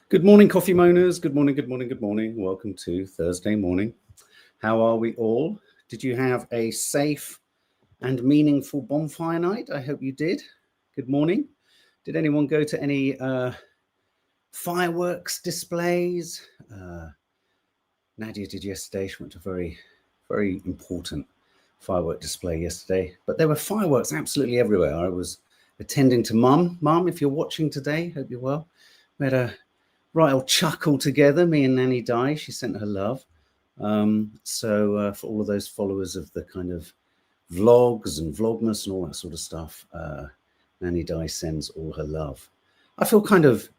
Good morning, coffee moaners. Good morning, good morning, good morning. Welcome to Thursday morning. How are we all? Did you have a safe and meaningful bonfire night? I hope you did. Good morning. Did anyone go to any fireworks displays? Nadia did yesterday. She went to a very, very important firework display yesterday. But there were fireworks absolutely everywhere. I was attending to Mum. Mum, if you're watching today, hope you're well. We had a right old chuckle together, me and Nanny Di. She sent her love. So for all of those followers of the kind of vlogs and vlogmas and all that sort of stuff, Nanny Di sends all her love. I feel kind of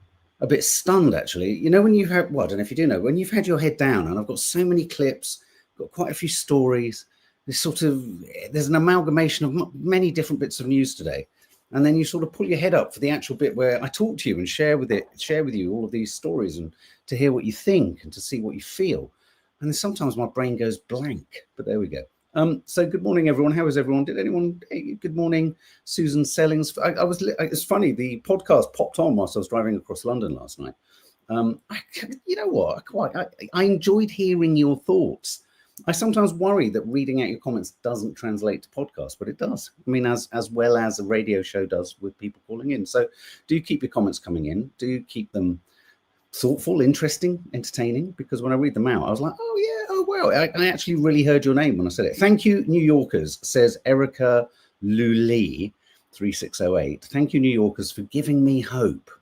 a bit stunned, actually. You know, when you've had, well, I don't know if you do know, when you've had your head down, and I've got so many clips, got quite a few stories, there's an amalgamation of many different bits of news today. And then you sort of pull your head up for the actual bit where I talk to you and share with you all of these stories and to hear what you think and to see what you feel. And then sometimes my brain goes blank, but there we go. So good morning, everyone. How is everyone? Good morning, Susan Sellings. It's funny, the podcast popped on whilst I was driving across London last night. You know what? I enjoyed hearing your thoughts. I sometimes worry that reading out your comments doesn't translate to podcast, but it does. I mean, as well as a radio show does with people calling in. So do keep your comments coming in. Do keep them thoughtful, interesting, entertaining, because when I read them out, I was like, oh, yeah, oh, wow. I actually really heard your name when I said it. Thank you, New Yorkers, says Erica Luli 3608. Thank you, New Yorkers, for giving me hope.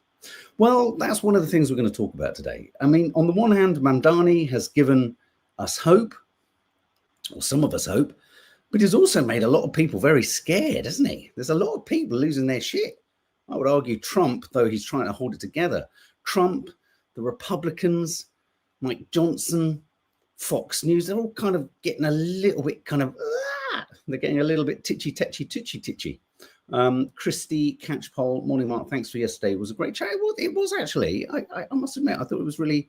Well, that's one of the things we're going to talk about today. I mean, on the one hand, MAMDANI has given us hope, or some of us hope, but he's also made a lot of people very scared, hasn't he? There's a lot of people losing their shit. I would argue Trump, though he's trying to hold it together. Trump, the Republicans, Mike Johnson, Fox News, they're all kind of getting a little bit they're getting a little bit titchy. Christy Catchpole, morning, Mark. Thanks for yesterday. It was a great chat. It was actually. I must admit, I thought it was really.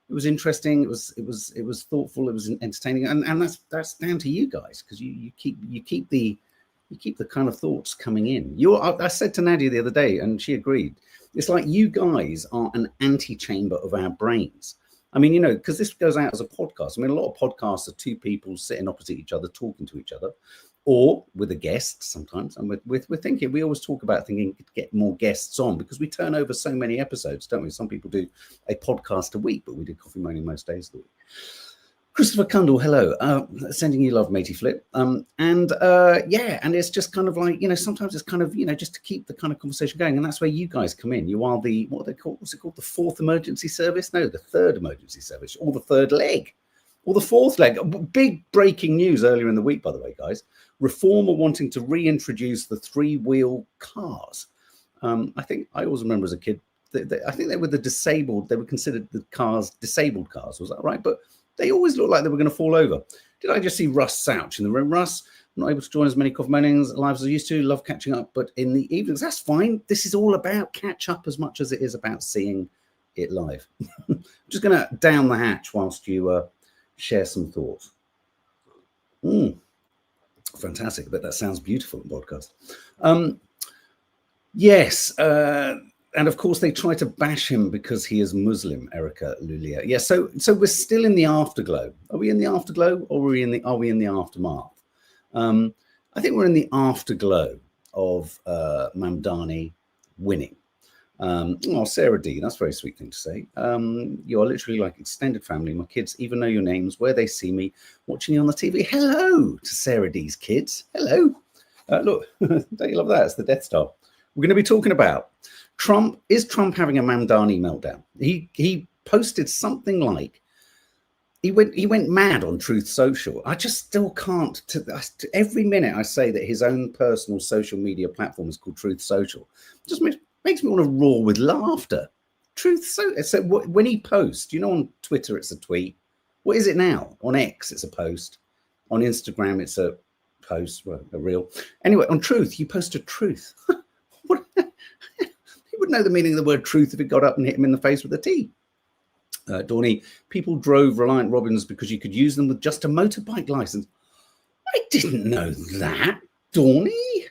It was interesting. It was thoughtful. It was entertaining, and that's down to you guys, because you keep the kind of thoughts coming in. I said to Nadia the other day, and she agreed. It's like you guys are an antechamber of our brains. I mean, you know, because this goes out as a podcast. I mean, a lot of podcasts are two people sitting opposite each other, talking to each other, or with a guest sometimes. And we're thinking, we always talk about thinking to get more guests on, because we turn over so many episodes, don't we? Some people do a podcast a week, but we do Coffee Moaning most days of the week. Christopher Cundall, hello. Sending you love, matey flip. And and it's just kind of like, you know, sometimes it's kind of, you know, just to keep the kind of conversation going. And that's where you guys come in. You are the, what are they called? What's it called? The fourth emergency service? No, the third emergency service, or the third leg. Or the fourth leg. Big breaking news earlier in the week, by the way, guys. Reform are wanting to reintroduce the three-wheel cars. I think I always remember as a kid, I think they were they were considered the cars, disabled cars. Was that right? But they always looked like they were going to fall over. Did I just see Russ Souch in the room? Russ, I'm not able to join as many Coffee Moanings live as I used to. Love catching up, but in the evenings, that's fine. This is all about catch up as much as it is about seeing it live. I'm just going to down the hatch whilst you share some thoughts. Fantastic. I bet that sounds beautiful in podcast. Yes. And of course, they try to bash him because he is Muslim, Erica Lulia. Yeah, so we're still in the afterglow. Are we in the afterglow, or are we in the aftermath? I think we're in the afterglow of MAMDANI winning. Sarah D, that's a very sweet thing to say. You are literally like extended family. My kids even know your names, where they see me, watching you on the TV. Hello to Sarah D's kids. Hello. Look, don't you love that? It's the Death Star. We're going to be talking about Trump. Is Trump having a MAMDANI meltdown? He posted something like, he went mad on Truth Social. I just still can't. Every minute I say that his own personal social media platform is called Truth Social, it just makes me want to roar with laughter. Truth Social. So when he posts, you know, on Twitter it's a tweet. What is it now? On X it's a post. On Instagram it's a post, well, a reel. Anyway, on Truth you post a truth. What? He would know the meaning of the word truth if it got up and hit him in the face with a T. Dawny, people drove Reliant Robins because you could use them with just a motorbike license. I didn't know that, Dawny.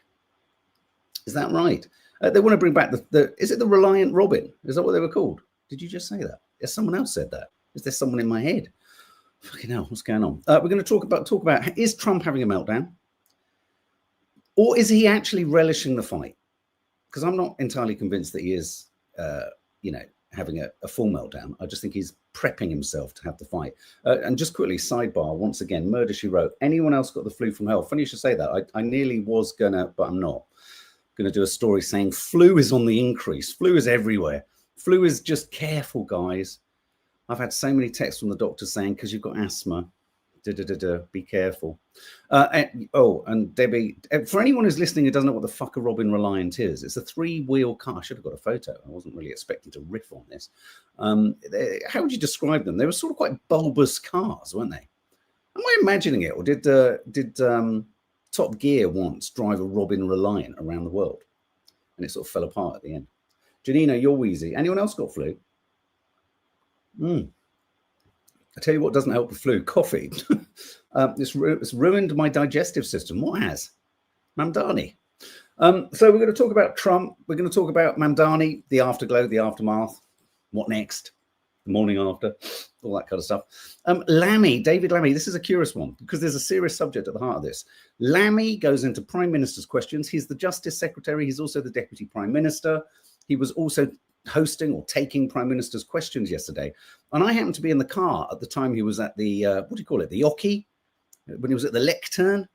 Is that right? They want to bring back is it the Reliant Robin? Is that what they were called? Did you just say that? Yes, someone else said that. Is there someone in my head? Fucking hell, what's going on? We're going to talk about is Trump having a meltdown? Or is he actually relishing the fight? Because I'm not entirely convinced that he is, having a full meltdown. I just think he's prepping himself to have the fight. And just quickly, sidebar, once again, Murder, She Wrote. Anyone else got the flu from hell? Funny you should say that. I nearly was going to, but I'm not. Going to do a story saying flu is on the increase. Flu is everywhere. Flu is just careful, guys. I've had so many texts from the doctor saying, because you've got asthma, be careful. And Debbie, for anyone who's listening who doesn't know what the fuck a Robin Reliant is, it's a 3-wheel car. I should have got a photo. I wasn't really expecting to riff on this. How would you describe them? They were sort of quite bulbous cars, weren't they? Am I imagining it? Or did Top Gear once drive a Robin Reliant around the world? And it sort of fell apart at the end. Janina, you're wheezy. Anyone else got flu? I tell you what doesn't help the flu, coffee. It's ruined my digestive system. What has? MAMDANI. So we're going to talk about Trump. We're going to talk about MAMDANI, the afterglow, the aftermath. What next? The morning after, all that kind of stuff. Lammy, David Lammy, this is a curious one because there's a serious subject at the heart of this. Lammy goes into Prime Minister's questions. He's the Justice Secretary. He's also the Deputy Prime Minister. He was also hosting or taking Prime Minister's questions yesterday. And I happened to be in the car at the time he was at the, what do you call it? The Oki? When he was at the lectern?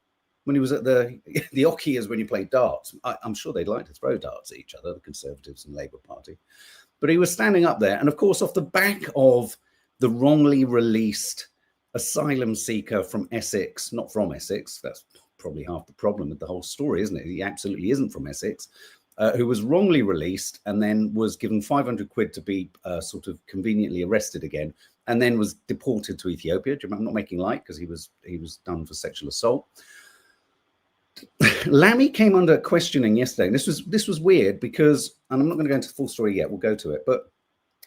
When he was at the Oki is when you play darts. I'm sure they'd like to throw darts at each other, the Conservatives and Labour Party. But he was standing up there. And of course, off the back of the wrongly released asylum seeker from Essex, not from Essex, that's probably half the problem with the whole story, isn't it? He absolutely isn't from Essex. Who was wrongly released and then was given 500 quid to be sort of conveniently arrested again, and then was deported to Ethiopia. I'm not making light because he was done for sexual assault. Lammy came under questioning yesterday. And this was weird because, and I'm not going to go into the full story yet. We'll go to it, but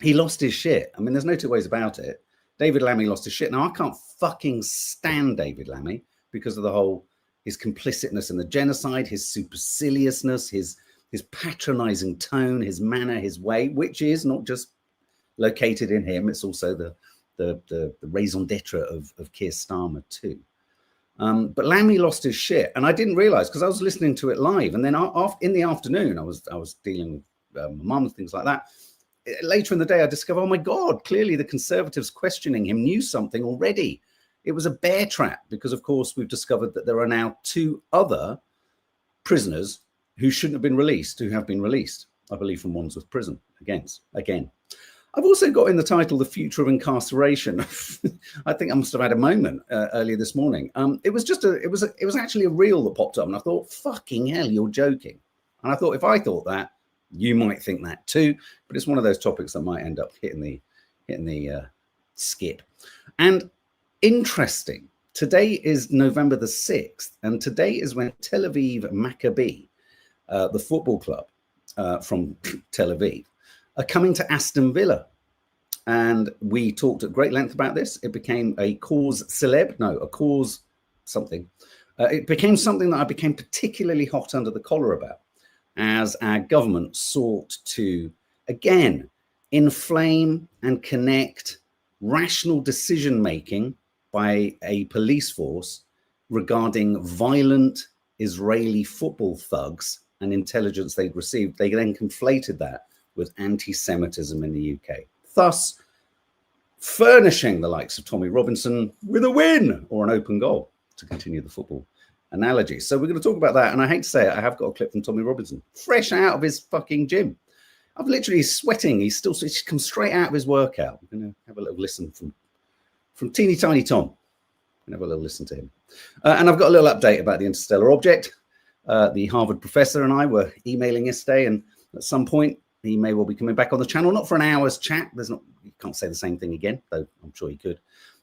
he lost his shit. I mean, there's no two ways about it. David Lammy lost his shit. Now I can't fucking stand David Lammy because of his complicitness in the genocide, his superciliousness, his patronizing tone, his manner, his way, which is not just located in him. It's also the raison d'etre of Keir Starmer too. But Lammy lost his shit. And I didn't realize because I was listening to it live. And then in the afternoon, I was dealing with my mum and things like that. Later in the day, I discovered, oh my God, clearly the Conservatives questioning him knew something already. It was a bear trap because, of course, we've discovered that there are now 2 other prisoners who shouldn't have been released, who have been released, I believe, from Wandsworth Prison. Again. I've also got in the title, The Future of Incarceration. I think I must have had a moment earlier this morning. It was actually a reel that popped up and I thought, fucking hell, you're joking. And I thought, if I thought that, you might think that too. But it's one of those topics that might end up hitting the skip. And interesting, today is November the 6th. And today is when Tel Aviv Maccabi, the football club from Tel Aviv, are coming to Aston Villa. And we talked at great length about this. It became a cause celeb, no, a cause something. It became something that I became particularly hot under the collar about as our government sought to, again, inflame and connect rational decision-making by a police force regarding violent Israeli football thugs and intelligence they'd received. They then conflated that with anti-Semitism in the UK, thus furnishing the likes of Tommy Robinson with a win or an open goal, to continue the football analogy. So we're going to talk about that. And I hate to say it, I have got a clip from Tommy Robinson, fresh out of his fucking gym. I'm literally sweating. He's come straight out of his workout. We're going to have a little listen from teeny tiny Tom. We're going to have a little listen to him. And I've got a little update about the interstellar object. The Harvard professor and I were emailing yesterday, and at some point, he may well be coming back on the channel, not for an hour's chat. You can't say the same thing again, though I'm sure he could.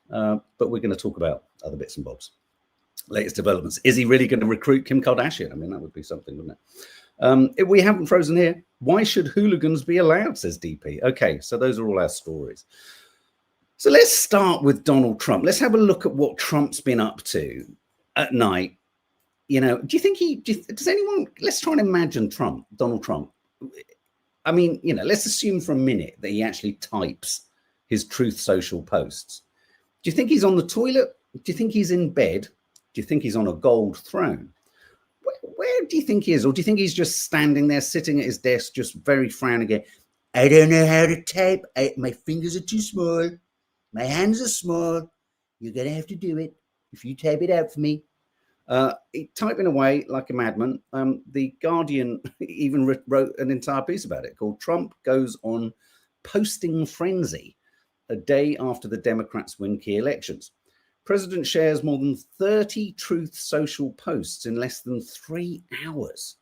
But we're going to talk about other bits and bobs. Latest developments. Is he really going to recruit Kim Kardashian? I mean, that would be something, wouldn't it? If we haven't frozen here, why should hooligans be allowed, says DP. Okay, so those are all our stories. So let's start with Donald Trump. Let's have a look at what Trump's been up to at night. You know, do you think does anyone, let's try and imagine Donald Trump. I mean, you know, let's assume for a minute that he actually types his Truth Social posts. Do you think he's on the toilet? Do you think he's in bed? Do you think he's on a gold throne? Where do you think he is? Or do you think he's just standing there, sitting at his desk, just very frowning again? I don't know how to type. My fingers are too small. My hands are small. You're going to have to do it if you type it out for me. Typing away like a madman. The Guardian even wrote an entire piece about it called Trump Goes on Posting Frenzy a day after the Democrats win key elections. President shares more than 30 Truth Social posts in less than 3 hours.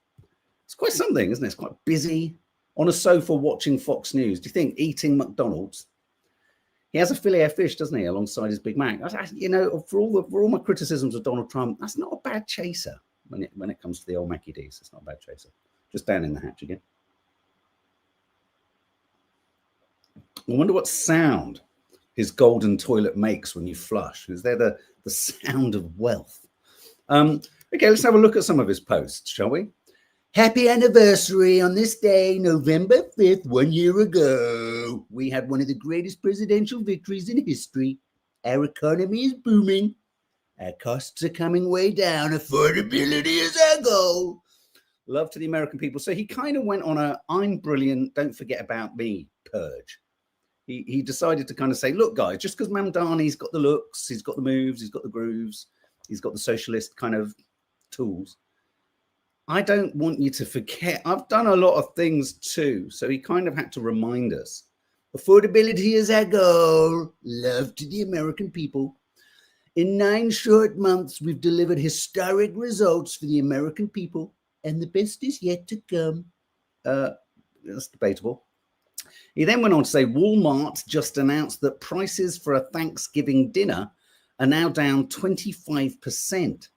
It's quite something, isn't it? It's quite busy on a sofa watching Fox News. Do you think eating McDonald's? He has a filet of fish, doesn't he, alongside his Big Mac? You know, for all my criticisms of Donald Trump, that's not a bad chaser when it comes to the old Mackie D's. It's not a bad chaser. Just down in the hatch again. I wonder what sound his golden toilet makes when you flush. Is there the sound of wealth? Okay, let's have a look at some of his posts, shall we? Happy anniversary on this day, November 5th, 1 year ago. We had one of the greatest presidential victories in history. Our economy is booming. Our costs are coming way down. Affordability is our goal. Love to the American people. So he kind of went on a I'm brilliant, don't forget about me purge. He decided to kind of say, look, guys, just because MAMDANI's got the looks, he's got the moves, he's got the grooves, he's got the socialist kind of tools, I don't want you to forget I've done a lot of things too. So he kind of had to remind us. Affordability is our goal. Love to the American people. In 9 short months, we've delivered historic results for the American people, and the best is yet to come. That's debatable. He then went on to say Walmart just announced that prices for a Thanksgiving dinner are now down 25%.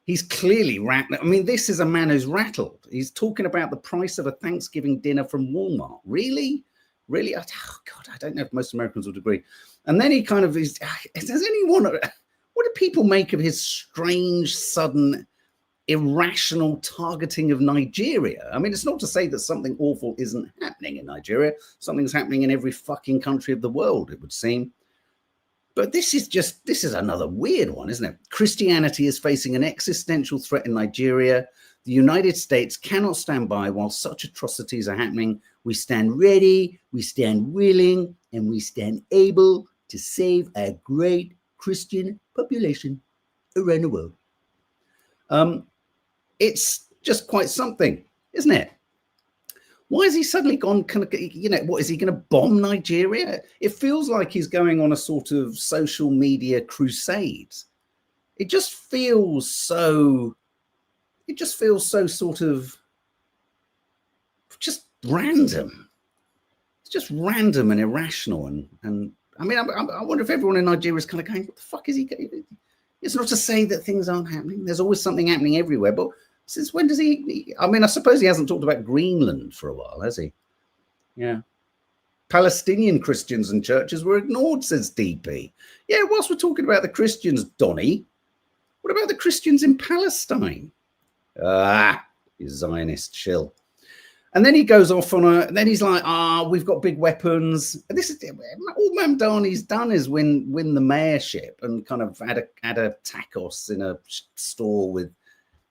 He's clearly rattled. I mean, this is a man who's rattled. He's talking about the price of a Thanksgiving dinner from Walmart. Really? Really? Oh, God, I don't know if most Americans would agree. And then he kind of is, does anyone, what do people make of his strange, sudden, irrational targeting of Nigeria? I mean, it's not to say that something awful isn't happening in Nigeria. Something's happening in every fucking country of the world, it would seem. But this is another weird one, isn't it? Christianity is facing an existential threat in Nigeria. The United States cannot stand by while such atrocities are happening. We stand ready, we stand willing, and we stand able to save our great Christian population around the world. It's just quite something, isn't it? Why has he suddenly gone, you know, what, is he going to bomb Nigeria? It feels like he's going on a sort of social media crusade. It just feels so sort of just random. It's just random and irrational. And I mean, I wonder if everyone in Nigeria is kind of going, what the fuck is he going? It's not to say that things aren't happening. There's always something happening everywhere, but since when does he? I mean, I suppose he hasn't talked about Greenland for a while, has he? Yeah. Palestinian Christians and churches were ignored, says DP. Yeah, whilst we're talking about the Christians, Donny, what about the Christians in Palestine? You Zionist shill. And then he goes off on then he's like, we've got big weapons. And this is all MAMDANI's done is win the mayorship and kind of had a tacos in a store with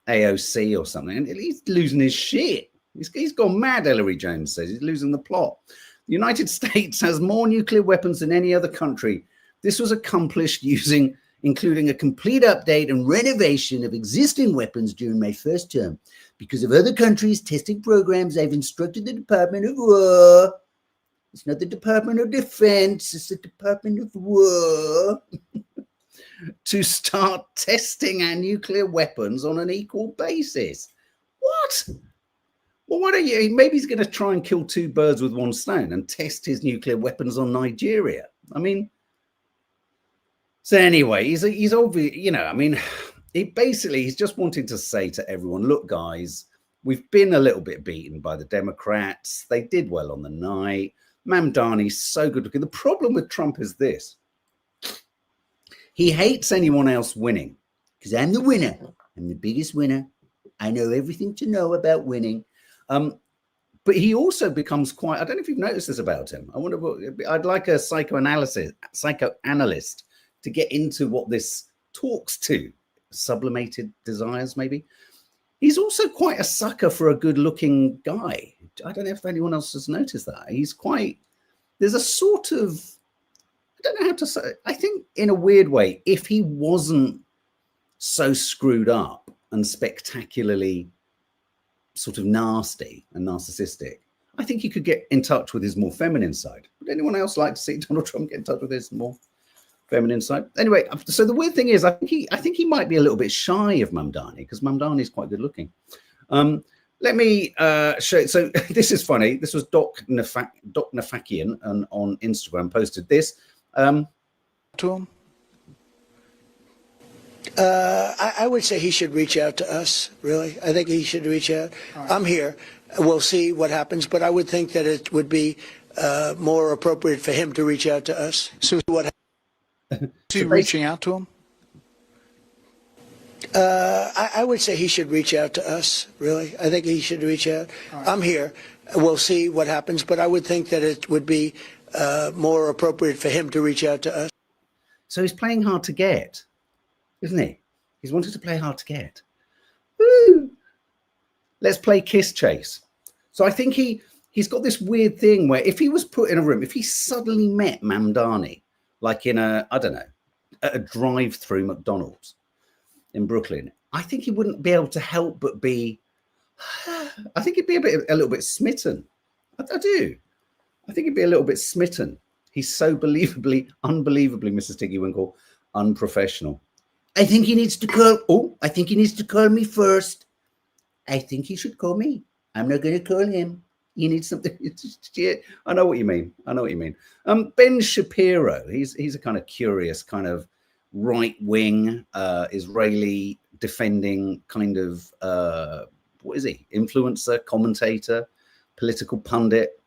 AOC or something, and he's losing his shit. He's gone mad, Ellery Jones says. He's losing the plot. The United States has more nuclear weapons than any other country. This was accomplished including a complete update and renovation of existing weapons during my first term. Because of other countries' testing programs, I've instructed the Department of War. It's not the Department of Defense, it's the Department of War. To start testing our nuclear weapons on an equal basis. What? Well, why don't you? Maybe he's going to try and kill 2 birds with 1 stone and test his nuclear weapons on Nigeria. I mean, so anyway, he's obvious, you know, I mean, he's just wanting to say to everyone, look, guys, we've been a little bit beaten by the Democrats. They did well on the night. MAMDANI's so good looking. The problem with Trump is this. He hates anyone else winning because I'm the winner. I'm the biggest winner. I know everything to know about winning. But But he also becomes quite, I don't know if you've noticed this about him. I wonder what, I'd like a psychoanalyst to get into what this talks to. Sublimated desires, maybe. He's also quite a sucker for a good-looking guy. I don't know if anyone else has noticed that. He's quite, there's a sort of, I don't know how to say, I think in a weird way, if he wasn't so screwed up and spectacularly sort of nasty and narcissistic, I think he could get in touch with his more feminine side. Would anyone else like to see Donald Trump get in touch with his more feminine side? Anyway, so the weird thing is, I think he might be a little bit shy of Mamdani, because Mamdani is quite good looking. Let me show. So this is funny. This was Doc Nafakian on Instagram posted this. To him. I would say he should reach out to us, really. I think he should reach out. Right. I'm here. We'll see what happens, but I would think that it would be more appropriate for him to reach out to us. So what? So reaching out to him? I would say he should reach out to us, really. I think he should reach out. Right. I'm here. We'll see what happens, but I would think that it would be more appropriate for him to reach out to us. So he's playing hard to get, isn't he? He's wanted to play hard to get. Woo! Let's play kiss chase. So I think he's got this weird thing where if he was put in a room, if he suddenly met Mamdani, like in a, I don't know, at a drive-through McDonald's in Brooklyn, I think he wouldn't be able to help but be, I think he'd be a little bit smitten. I do. I think he'd be a little bit smitten. He's so unbelievably, Mrs. Tiggy Winkle, unprofessional. I think he needs to call me first. I think he should call me. I'm not going to call him. You need something. I know what you mean. Ben Shapiro, he's a kind of curious, kind of right-wing Israeli defending kind of, what is he? Influencer, commentator, political pundit,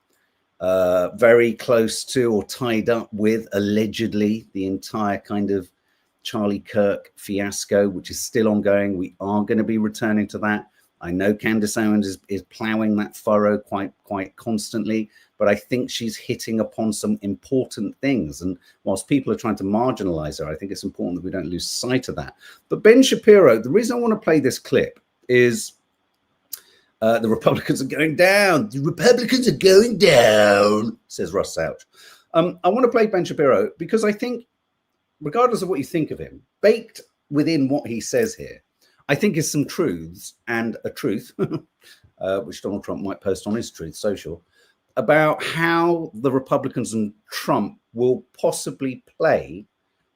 very close to or tied up with, allegedly, the entire kind of Charlie Kirk fiasco, which is still ongoing. We are going to be returning to that. I know Candace Owens is plowing that furrow quite constantly, but I think she's hitting upon some important things. And whilst people are trying to marginalize her, I think it's important that we don't lose sight of that. But Ben Shapiro, the reason I want to play this clip is the Republicans are going down. The Republicans are going down, says Russ Ouch. I want to play Ben Shapiro because I think, regardless of what you think of him, baked within what he says here, I think is some truths and a truth, which Donald Trump might post on his Truth Social, about how the Republicans and Trump will possibly play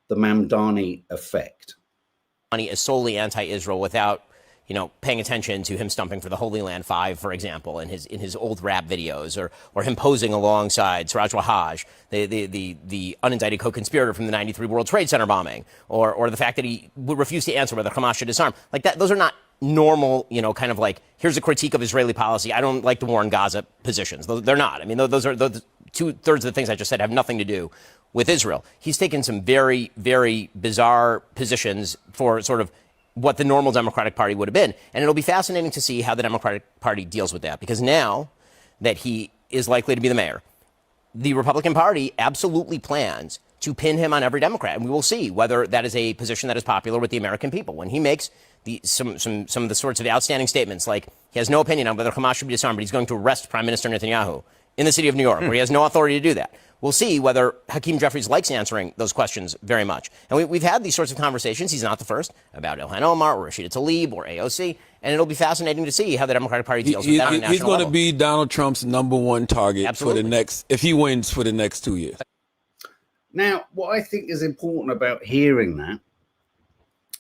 the Mamdani effect. Mamdani is solely anti-Israel without, paying attention to him stumping for the Holy Land 5, for example, in his old rap videos, or him posing alongside Siraj Wahhaj, the unindicted co-conspirator from the '93 World Trade Center bombing, or the fact that he would refuse to answer whether Hamas should disarm. Like that, those are not normal, kind of like, here's a critique of Israeli policy. I don't like the war in Gaza positions. They're not. I mean, those 2/3 of the things I just said have nothing to do with Israel. He's taken some very, very bizarre positions for sort of what the normal Democratic Party would have been. And it'll be fascinating to see how the Democratic Party deals with that, because now that he is likely to be the mayor, the Republican Party absolutely plans to pin him on every Democrat. And we will see whether that is a position that is popular with the American people. When he makes some of the sorts of outstanding statements, like he has no opinion on whether Hamas should be disarmed, but he's going to arrest Prime Minister Netanyahu in the city of New York, where he has no authority to do that. We'll see whether Hakeem Jeffries likes answering those questions very much. And we've had these sorts of conversations. He's not the first, about Ilhan Omar or Rashida Tlaib or AOC. And it'll be fascinating to see how the Democratic Party deals with that on a national He's going level. to be Donald Trump's #1 target Absolutely. for the next, if he wins for the next 2 years. Now, what I think is important about hearing that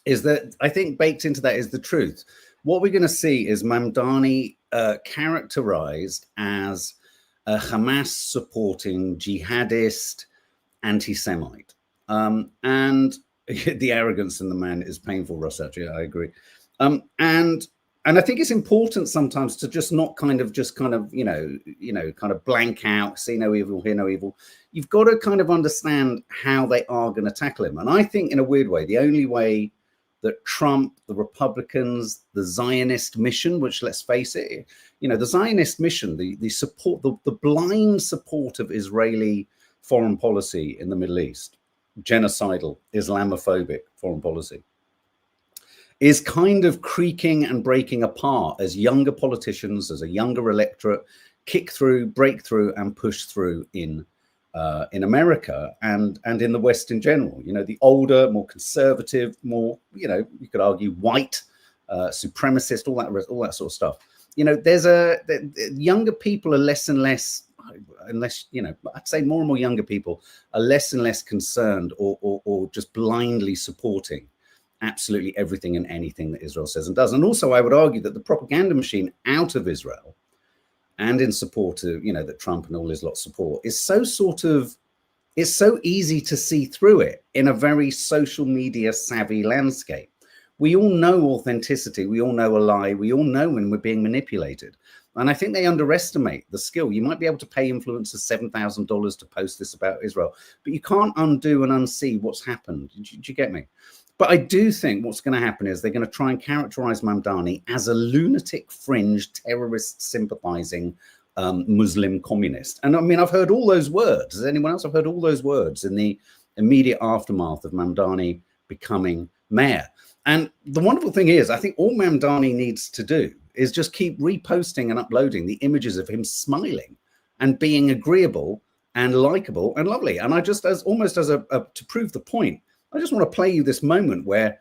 is that I think baked into that is the truth. What we're going to see is Mamdani characterized as a Hamas-supporting jihadist anti-Semite. And the arrogance in the man is painful, Russ, actually, I agree. And I think it's important sometimes to just not kind of blank out, see no evil, hear no evil. You've got to kind of understand how they are going to tackle him. And I think in a weird way, the only way that Trump, the Republicans, the Zionist mission, which, let's face it, the Zionist mission, the support, the blind support of Israeli foreign policy in the Middle East, genocidal, Islamophobic foreign policy, is kind of creaking and breaking apart as younger politicians, as a younger electorate, kick through, break through, and push through in America and in the West in general. The older, more conservative, more, you could argue white, supremacist, all that sort of stuff. Younger people are less and less, unless, I'd say more and more younger people are less and less concerned or just blindly supporting absolutely everything and anything that Israel says and does. And also, I would argue that the propaganda machine out of Israel and in support of, that Trump and all his lot support is it's so easy to see through it in a very social media savvy landscape. We all know authenticity. We all know a lie. We all know when we're being manipulated. And I think they underestimate the skill. You might be able to pay influencers $7,000 to post this about Israel, but you can't undo and unsee what's happened. Do you get me? But I do think what's going to happen is they're going to try and characterize MAMDANI as a lunatic, fringe, terrorist sympathizing Muslim communist. And I mean, I've heard all those words. Has anyone else? I've heard all those words in the immediate aftermath of MAMDANI becoming mayor. And the wonderful thing is, I think all MAMDANI needs to do is just keep reposting and uploading the images of him smiling and being agreeable and likable and lovely. And I just, to prove the point, I just want to play you this moment where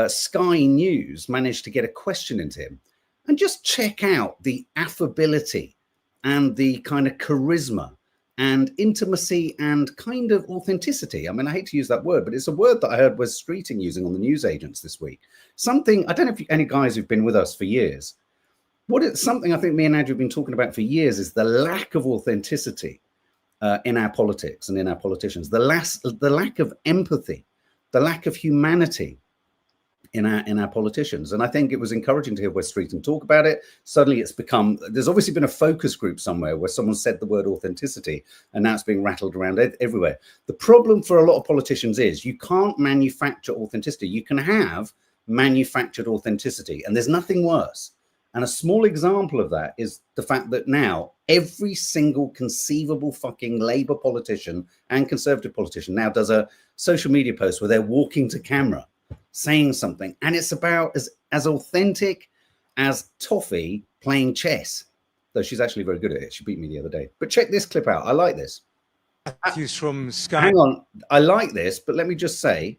Sky News managed to get a question into him, and just check out the affability and the kind of charisma and intimacy and kind of authenticity. I mean, I hate to use that word, but it's a word that I heard Wes Streeting using on the news agents this week. Something, I don't know if any guys who've been with us for years, something I think me and Andrew have been talking about for years is the lack of authenticity in our politics and in our politicians, the lack of empathy, the lack of humanity in our politicians. And I think it was encouraging to hear Wes Streeting talk about it. Suddenly it's become, there's obviously been a focus group somewhere where someone said the word authenticity, and now it's being rattled around everywhere. The problem for a lot of politicians is you can't manufacture authenticity. You can have manufactured authenticity, and there's nothing worse. And a small example of that is the fact that now every single conceivable fucking Labour politician and Conservative politician now does a social media post where they're walking to camera saying something, and it's about as authentic as Toffee playing chess, though she's actually very good at it. She beat me the other day. But check this clip out. I like this. Matthews from Sky. Hang on. I like this, but let me just say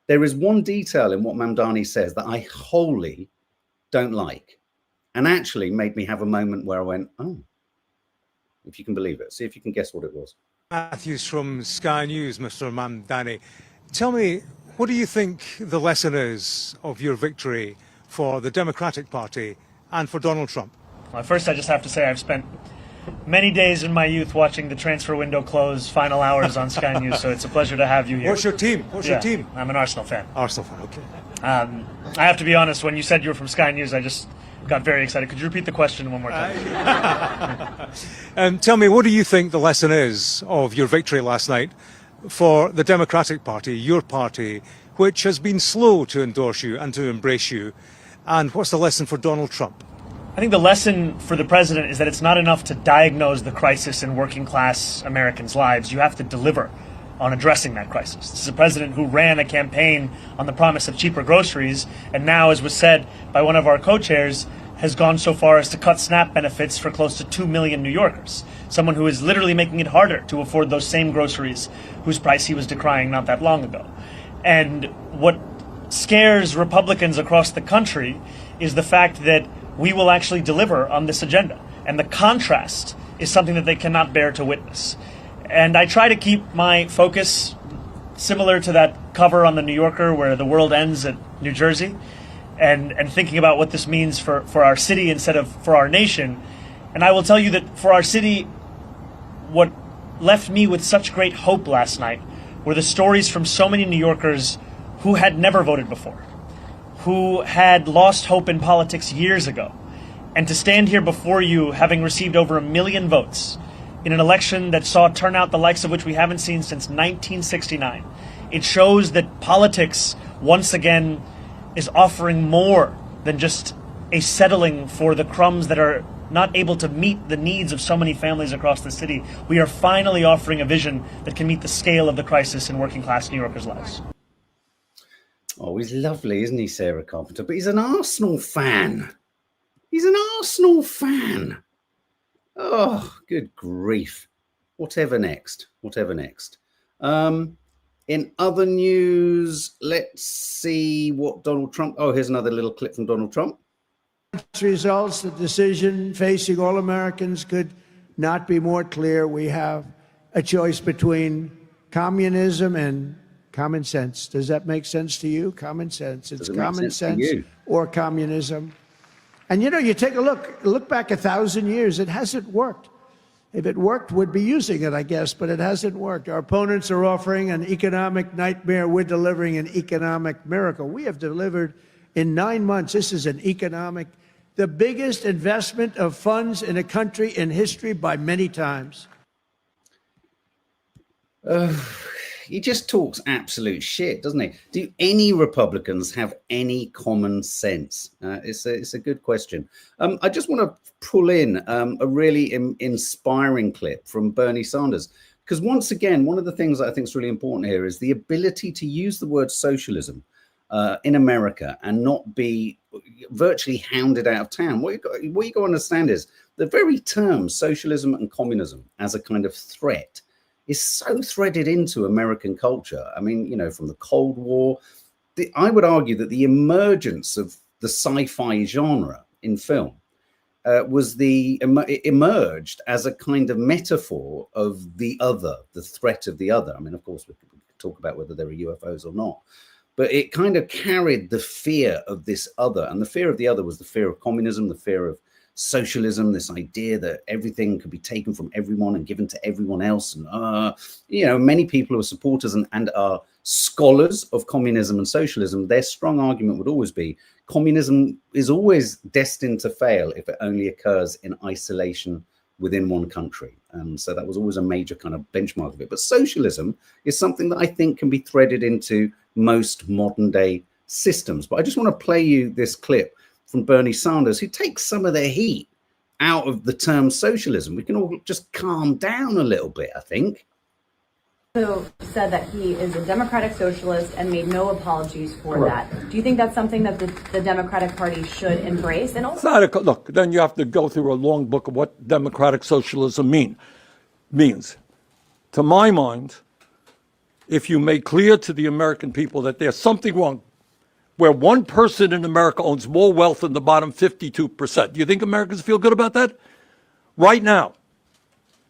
there is one detail in what MAMDANI says that I wholly don't like, and actually made me have a moment where I went, oh, if you can believe it. See if you can guess what it was. Matthews from Sky News, Mr. MAMDANI. Tell me, what do you think the lesson is of your victory for the Democratic Party and for Donald Trump? Well, first, I just have to say I've spent many days in my youth watching the transfer window close, final hours on Sky News, so it's a pleasure to have you here. What's your team? Your team? I'm an Arsenal fan. Arsenal fan, okay. I have to be honest, when you said you were from Sky News, I just got very excited. Could you repeat the question one more time? And tell me, what do you think the lesson is of your victory last night for the Democratic Party, your party, which has been slow to endorse you and to embrace you? And what's the lesson for Donald Trump? I think the lesson for the president is that it's not enough to diagnose the crisis in working class Americans' lives. You have to deliver on addressing that crisis. This is a president who ran a campaign on the promise of cheaper groceries, and now, as was said by one of our co-chairs, has gone so far as to cut SNAP benefits for close to 2 million New Yorkers. Someone who is literally making it harder to afford those same groceries whose price he was decrying not that long ago. And what scares Republicans across the country is the fact that we will actually deliver on this agenda. And the contrast is something that they cannot bear to witness. And I try to keep my focus similar to that cover on the New Yorker where the world ends at New Jersey, and thinking about what this means for our city instead of for our nation. And I will tell you that for our city, what left me with such great hope last night were the stories from so many New Yorkers who had never voted before, who had lost hope in politics years ago. And to stand here before you, having received over 1 million votes in an election that saw turnout the likes of which we haven't seen since 1969, it shows that politics once again is offering more than just a settling for the crumbs that are not able to meet the needs of so many families across the city. We are finally offering a vision that can meet the scale of the crisis in working class New Yorkers' lives. Oh, he's lovely, isn't he, Sarah Carpenter? But he's an Arsenal fan. He's an Arsenal fan. Oh, good grief. Whatever next? Whatever next? In other news, let's see what Donald Trump... Oh, here's another little clip from Donald Trump. Results, the decision facing all Americans could not be more clear. We have a choice between communism and common sense. Does that make sense to you? Common sense. It's common sense or communism. And, you know, you take a look back 1,000 years, it hasn't worked. If it worked, we'd be using it, I guess, but it hasn't worked. Our opponents are offering an economic nightmare. We're delivering an economic miracle. We have delivered in 9 months. This is the biggest investment of funds in a country in history by many times. He just talks absolute shit, doesn't he? Do any Republicans have any common sense? It's a good question. I just want to pull in a really inspiring clip from Bernie Sanders, because once again, one of the things that I think is really important here is the ability to use the word socialism in America and not be virtually hounded out of town. What you got to understand is the very term socialism and communism as a kind of threat is so threaded into American culture. I mean, you know, from the Cold War, I would argue that the emergence of the sci-fi genre in film it emerged as a kind of metaphor of the other, the threat of the other. I mean, of course, we could talk about whether there are UFOs or not, but it kind of carried the fear of this other. And the fear of the other was the fear of communism, the fear of socialism, this idea that everything could be taken from everyone and given to everyone else. And, you know, many people who are supporters and are scholars of communism and socialism, their strong argument would always be communism is always destined to fail if it only occurs in isolation within one country. And so that was always a major kind of benchmark of it. But socialism is something that I think can be threaded into most modern day systems. But I just want to play you this clip from Bernie Sanders, who takes some of the heat out of the term socialism. We can all just calm down a little bit, I think. Also said that he is a democratic socialist and made no apologies for that. Do you think that's something that the Democratic Party should embrace? And also, look, then you have to go through a long book of what democratic socialism means. To my mind, if you make clear to the American people that there's something wrong, where one person in America owns more wealth than the bottom 52%. Do you think Americans feel good about that? Right now,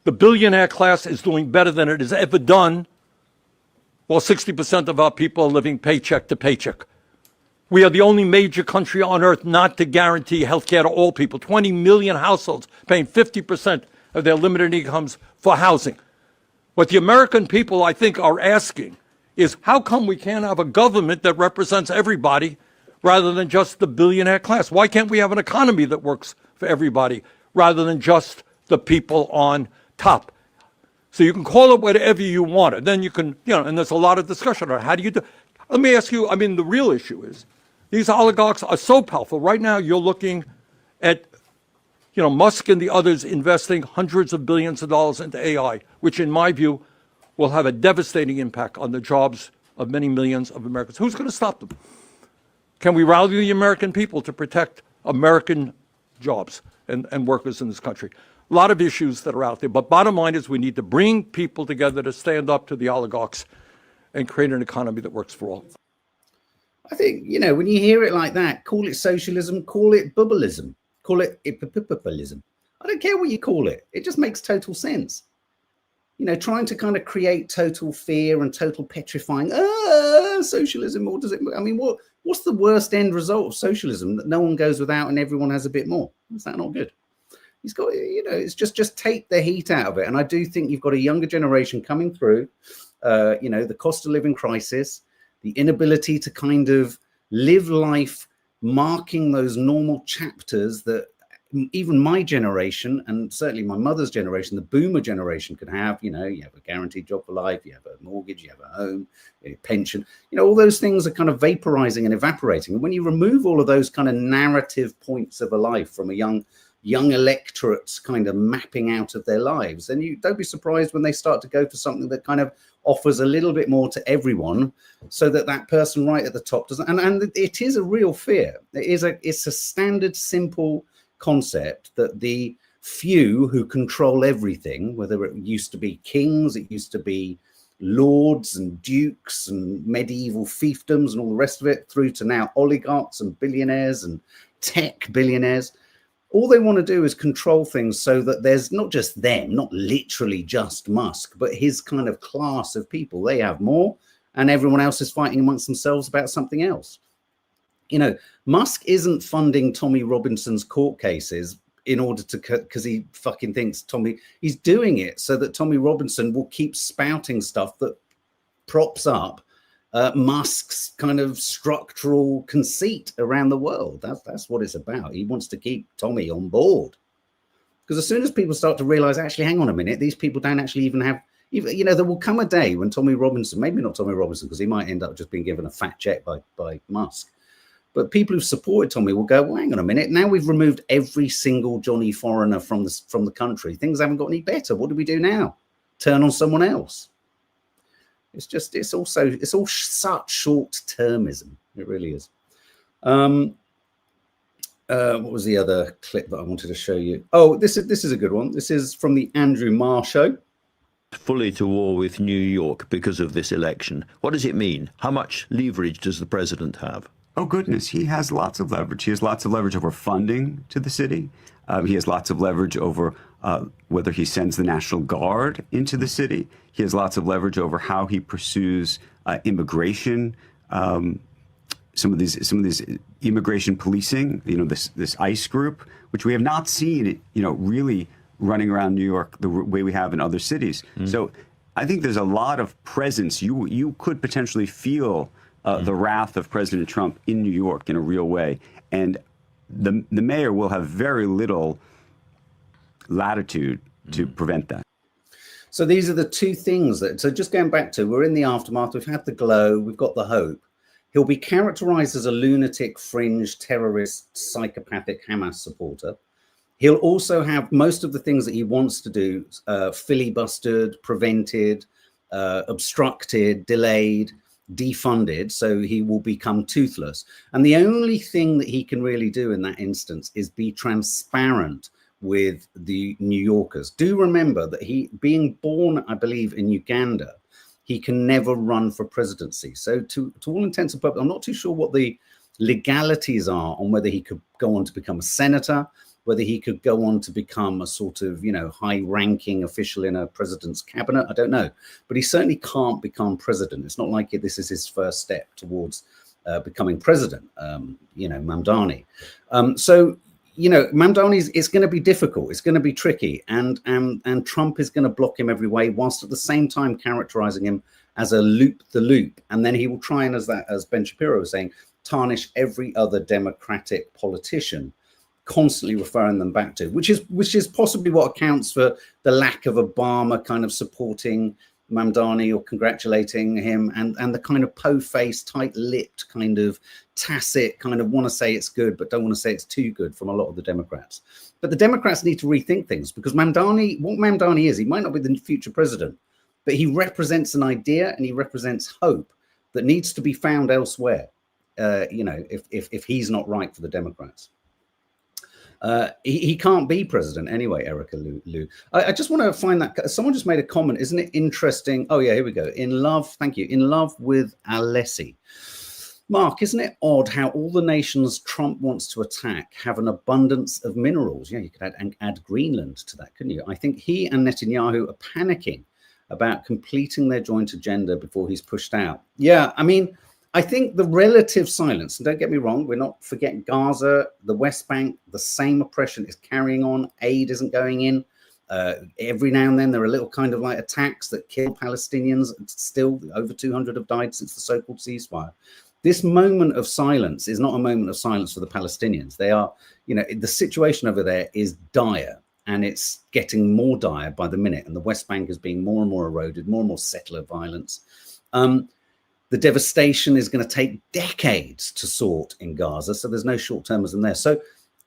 the billionaire class is doing better than it has ever done, while 60% of our people are living paycheck to paycheck. We are the only major country on earth not to guarantee health care to all people. 20 million households paying 50% of their limited incomes for housing. What the American people, I think, are asking is how come we can't have a government that represents everybody rather than just the billionaire class? Why can't we have an economy that works for everybody rather than just the people on top? So you can call it whatever you want. And then you can, you know, and there's a lot of discussion on how do you do. Let me ask you, I mean, the real issue is these oligarchs are so powerful. Right now you're looking at, you know, Musk and the others investing hundreds of billions of dollars into AI, which in my view will have a devastating impact on the jobs of many millions of Americans. Who's going to stop them? Can we rally the American people to protect American jobs and workers in this country? A lot of issues that are out there, but bottom line is we need to bring people together to stand up to the oligarchs and create an economy that works for all. I think, you know, when you hear it like that, call it socialism, call it bubbleism, call it populism. I don't care what you call it. It just makes total sense. You know, trying to kind of create total fear and total petrifying, socialism, what does it, I mean, what's the worst end result of socialism? That no one goes without and everyone has a bit more. Is that not good? He's got, you know, it's just take the heat out of it. And I do think you've got a younger generation coming through, you know, the cost of living crisis, the inability to kind of live life marking those normal chapters that even my generation, and certainly my mother's generation, the boomer generation, could have. You know, you have a guaranteed job for life, you have a mortgage, you have a home, a pension. You know, all those things are kind of vaporizing and evaporating. And when you remove all of those kind of narrative points of a life from a young electorate's kind of mapping out of their lives, then you don't be surprised when they start to go for something that kind of offers a little bit more to everyone, so that that person right at the top doesn't. And it is a real fear. It's a standard, simple concept that the few who control everything, whether it used to be kings, it used to be lords and dukes and medieval fiefdoms and all the rest of it, through to now oligarchs and billionaires and tech billionaires. All they want to do is control things so that there's not just them, not literally just Musk, but his kind of class of people. They have more, and everyone else is fighting amongst themselves about something else. You know, Musk isn't funding Tommy Robinson's court cases in order to, because he fucking thinks he's doing it so that Tommy Robinson will keep spouting stuff that props up Musk's kind of structural conceit around the world. That's what it's about. He wants to keep Tommy on board, because as soon as people start to realize, actually, hang on a minute, these people don't actually even have, you know, there will come a day when Tommy Robinson, maybe not Tommy Robinson, because he might end up just being given a fat check by Musk, but people who've supported Tommy will go, well, hang on a minute, now we've removed every single Johnny foreigner from the country. Things haven't got any better. What do we do now? Turn on someone else? It's all such short-termism. It really is. What was the other clip that I wanted to show you? Oh, this is a good one. This is from the Andrew Marr show. Fully to war with New York because of this election. What does it mean? How much leverage does the president have? Oh, goodness. He has lots of leverage. He has lots of leverage over funding to the city. He has lots of leverage over whether he sends the National Guard into the city. He has lots of leverage over how he pursues immigration. Some of these immigration policing. You know, this ICE group, which we have not seen, you know, really running around New York the way we have in other cities. So I think there's a lot of presence. You could potentially feel the wrath of President Trump in New York in a real way, and the mayor will have very little latitude to prevent that. So these are the two things so just going back to, we're in the aftermath, we've had the glow, we've got the hope. He'll be characterized as a lunatic, fringe, terrorist, psychopathic Hamas supporter. He'll also have most of the things that he wants to do filibustered, prevented, obstructed, delayed, defunded, so he will become toothless. And the only thing that he can really do in that instance is be transparent with the New Yorkers. Do remember that he, being born, I believe, in Uganda, he can never run for presidency. So to all intents and purposes, I'm not too sure what the legalities are on whether he could go on to become a senator, whether he could go on to become a sort of, you know, high-ranking official in a president's cabinet. I don't know. But he certainly can't become president. It's not like this is his first step towards becoming president, you know, MAMDANI. So, you know, MAMDANI, it's going to be difficult. It's going to be tricky. And Trump is going to block him every way, whilst at the same time characterizing him as a loop the loop. And then he will try and, as Ben Shapiro was saying, tarnish every other Democratic politician, constantly referring them back to, which is possibly what accounts for the lack of Obama kind of supporting MAMDANI or congratulating him, and the kind of po-faced, tight-lipped, kind of tacit, kind of want to say it's good but don't want to say it's too good from a lot of the Democrats. But the Democrats need to rethink things, because what MAMDANI is, he might not be the future president, but he represents an idea and he represents hope that needs to be found elsewhere. You know, if he's not right for the Democrats. He can't be president anyway, Erica Lou. I just want to find that. Someone just made a comment. Isn't it interesting? Oh, yeah, here we go. In love. Thank you. In love with Alessi. Mark, isn't it odd how all the nations Trump wants to attack have an abundance of minerals? Yeah, you could add Greenland to that, couldn't you? I think he and Netanyahu are panicking about completing their joint agenda before he's pushed out. Yeah, I mean, I think the relative silence, and don't get me wrong, we're not forgetting Gaza, the West Bank, the same oppression is carrying on. Aid isn't going in. Every now and then there are little kind of like attacks that kill Palestinians. Still over 200 have died since the so-called ceasefire. this moment of silence is not a moment of silence for the Palestinians. They are, you know, the situation over there is dire, and it's getting more dire by the minute. And the West Bank is being more and more eroded, more and more settler violence. The devastation is going to take decades to sort in Gaza. So there's no short-termism there. So,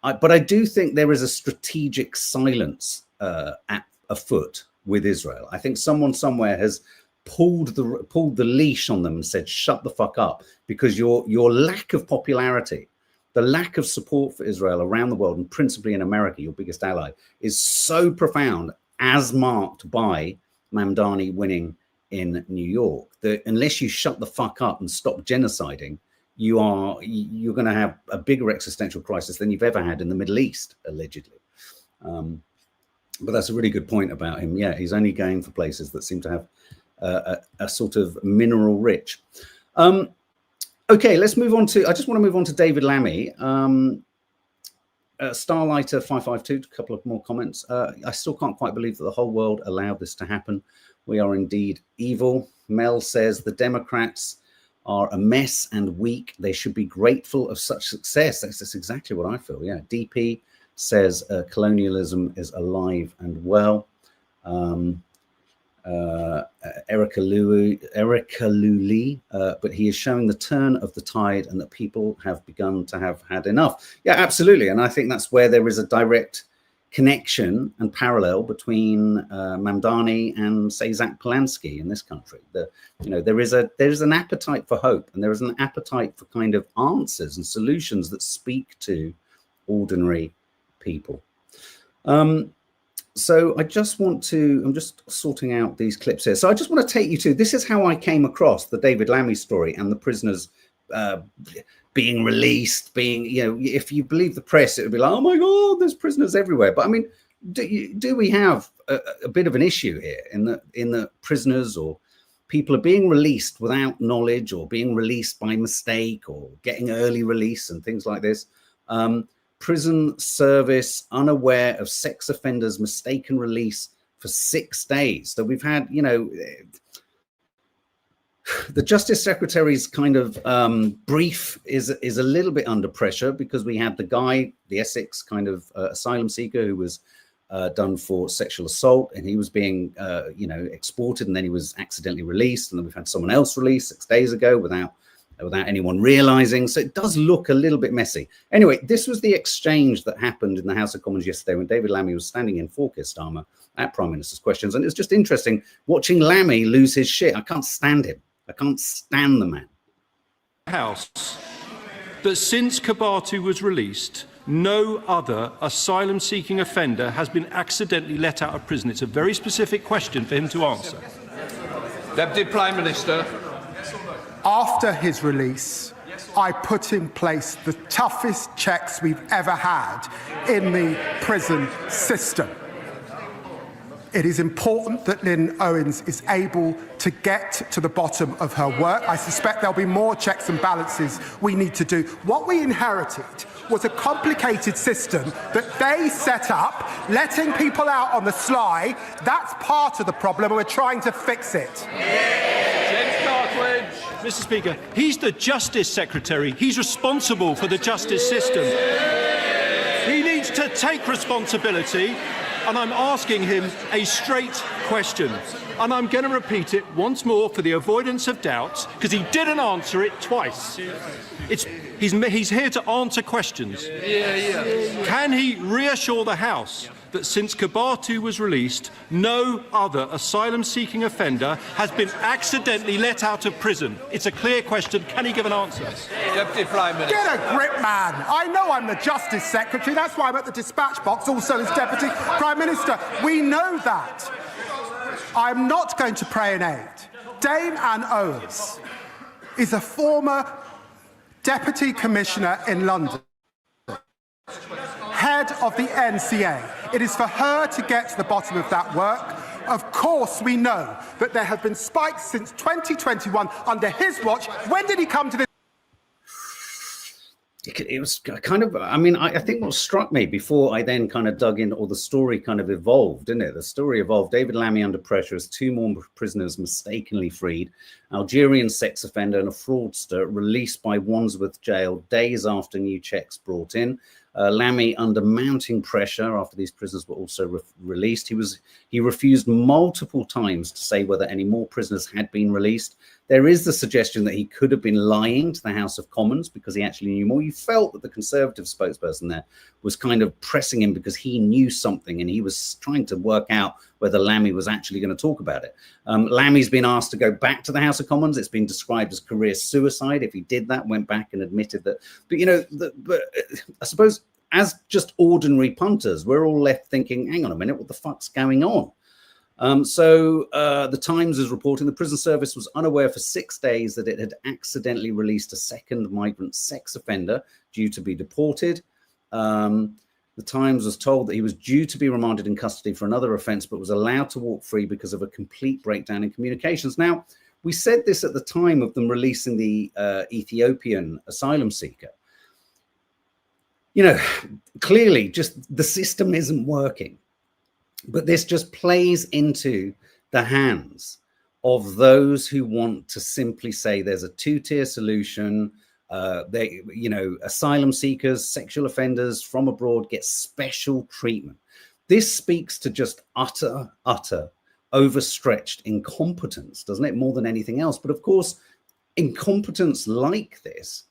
but I do think there is a strategic silence afoot with Israel. I think someone somewhere has pulled the leash on them and said, shut the fuck up, because your lack of popularity, the lack of support for Israel around the world, and principally in America, your biggest ally, is so profound, as marked by MAMDANI winning in New York, that unless you shut the fuck up and stop genociding, you're going to have a bigger existential crisis than you've ever had in the Middle East, allegedly. But that's a really good point about him. Yeah, he's only going for places that seem to have a sort of mineral rich. Okay, let's move on to, I just want to move on to David Lammy. Starlighter 552, a couple of more comments. I still can't quite believe that the whole world allowed this to happen. We are indeed evil. Mel says the Democrats are a mess and weak. They should be grateful of such success. That's exactly what I feel. Yeah. DP says colonialism is alive and well. Erica Luli, but he is showing the turn of the tide and that people have begun to have had enough. Yeah, absolutely. And I think that's where there is a direct connection and parallel between MAMDANI and, say, Zach Polanski in this country. There is an appetite for hope, and there is an appetite for kind of answers and solutions that speak to ordinary people. So I just want to, I'm just sorting out these clips here. So I just want to take you to, this is how I came across the David Lammy story and the prisoners being released, being, you know, if you believe the press, it would be like, oh my God, there's prisoners everywhere. But I mean, do we have a bit of an issue here in the prisoners or people are being released without knowledge or being released by mistake or getting early release and things like this? Prison service unaware of sex offenders' mistaken release for 6 days. So we've had, you know, the Justice Secretary's kind of brief is a little bit under pressure because we had the guy, the Essex kind of asylum seeker who was done for sexual assault, and he was being, exported, and then he was accidentally released. And then we've had someone else released 6 days ago without anyone realizing. So it does look a little bit messy. Anyway, this was the exchange that happened in the House of Commons yesterday when David Lammy was standing in full kist armor at Prime Minister's questions. And it's just interesting watching Lammy lose his shit. I can't stand him. I can't stand the man. House that since Kabatu was released, no other asylum-seeking offender has been accidentally let out of prison. It's a very specific question for him to answer. Deputy Prime Minister. After his release, I put in place the toughest checks we've ever had in the prison system. It is important that Lynn Owens is able to get to the bottom of her work. I suspect there'll be more checks and balances we need to do. What we inherited was a complicated system that they set up, letting people out on the sly. That's part of the problem, and we're trying to fix it. Mr. Speaker, he's the Justice Secretary. He's responsible for the justice system. He needs to take responsibility, and I'm asking him a straight question. And I'm going to repeat it once more for the avoidance of doubt, because he didn't answer it twice. He's here to answer questions. Can he reassure the House that since Kabatu was released, no other asylum-seeking offender has been accidentally let out of prison? It's a clear question. Can he give an answer? Deputy Prime Minister. Get a grip, man. I know I'm the Justice Secretary. That's why I'm at the dispatch box, also as Deputy Prime Minister. We know that. I'm not going to pray in aid. Dame Anne Owens is a former Deputy Commissioner in London, head of the NCA. It is for her to get to the bottom of that work. Of course, we know that there have been spikes since 2021 under his watch. When did he come to this? it was kind of, I mean, I think what struck me before I then kind of dug in, or the story kind of evolved, didn't it? The story evolved. David Lammy under pressure as 2 more prisoners mistakenly freed. Algerian sex offender and a fraudster released by Wandsworth jail days after new checks brought in. Lammy under mounting pressure after these prisoners were also released. He refused multiple times to say whether any more prisoners had been released. There is the suggestion that he could have been lying to the House of Commons because he actually knew more. You felt that the Conservative spokesperson there was kind of pressing him because he knew something and he was trying to work out whether Lammy was actually going to talk about it. Lammy's been asked to go back to the House of Commons. It's been described as career suicide if he did that, went back and admitted that. But, you know, but I suppose as just ordinary punters, we're all left thinking, hang on a minute, what the fuck's going on? So the Times is reporting the prison service was unaware for 6 days that it had accidentally released a second migrant sex offender due to be deported. The Times was told that he was due to be remanded in custody for another offence, but was allowed to walk free because of a complete breakdown in communications. Now, we said this at the time of them releasing the Ethiopian asylum seeker. You know, clearly just the system isn't working. But this just plays into the hands of those who want to simply say there's a 2-tier solution. They, you know, asylum seekers, sexual offenders from abroad get special treatment. This speaks to just utter overstretched incompetence, doesn't it? More than anything else. But of course, incompetence like this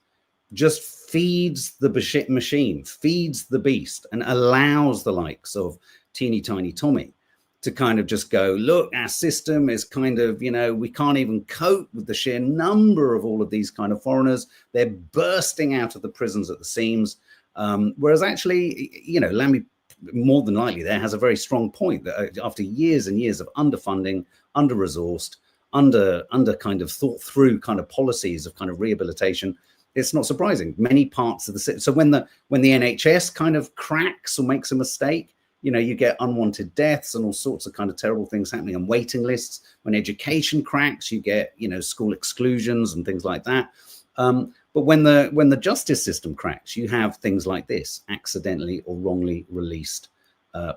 just feeds the machine, feeds the beast, and allows the likes of teeny tiny Tommy to kind of just go, look, our system is kind of, you know, we can't even cope with the sheer number of all of these kind of foreigners. They're bursting out of the prisons at the seams. Whereas actually, you know, Lammy more than likely there has a very strong point that after years and years of underfunding, under-resourced, under kind of thought through kind of policies of kind of rehabilitation, it's not surprising. Many parts of the city. So when the NHS kind of cracks or makes a mistake, you know, you get unwanted deaths and all sorts of kind of terrible things happening and waiting lists. When education cracks, you get, you know, school exclusions and things like that. But when the justice system cracks, you have things like this, accidentally or wrongly released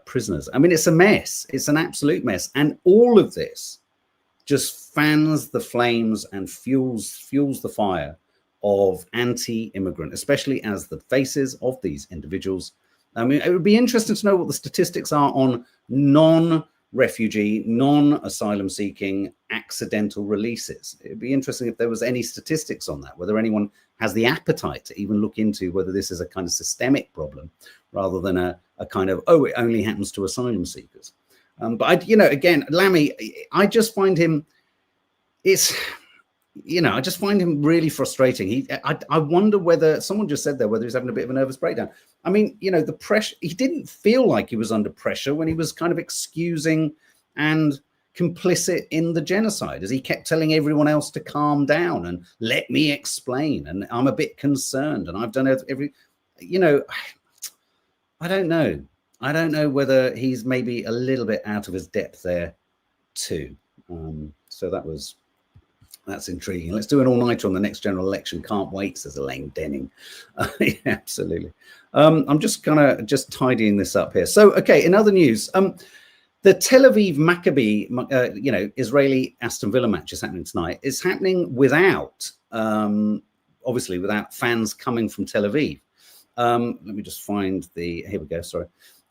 prisoners. I mean, it's a mess. It's an absolute mess. And all of this just fans the flames and fuels the fire of anti-immigrant, especially as the faces of these individuals. I mean, it would be interesting to know what the statistics are on non-refugee, non-asylum seeking accidental releases. It'd be interesting if there was any statistics on that, whether anyone has the appetite to even look into whether this is a kind of systemic problem rather than a kind of, oh, it only happens to asylum seekers. But, you know, again, Lammy, I just find him, I just find him really frustrating. I wonder whether, someone just said there, whether he's having a bit of a nervous breakdown. I mean, you know, the pressure, he didn't feel like he was under pressure when he was kind of excusing and complicit in the genocide, as he kept telling everyone else to calm down and let me explain. And I'm a bit concerned and I've done every, you know, I don't know. I don't know whether he's maybe a little bit out of his depth there too. So that's intriguing. Let's do an all-nighter on the next general election. Can't wait, says Elaine Denning. Yeah, absolutely. I'm just tidying this up here. So, okay, in other news, the Tel Aviv Maccabi, Israeli Aston Villa match is happening tonight. It's happening without, obviously, without fans coming from Tel Aviv. Let me just find here we go, sorry.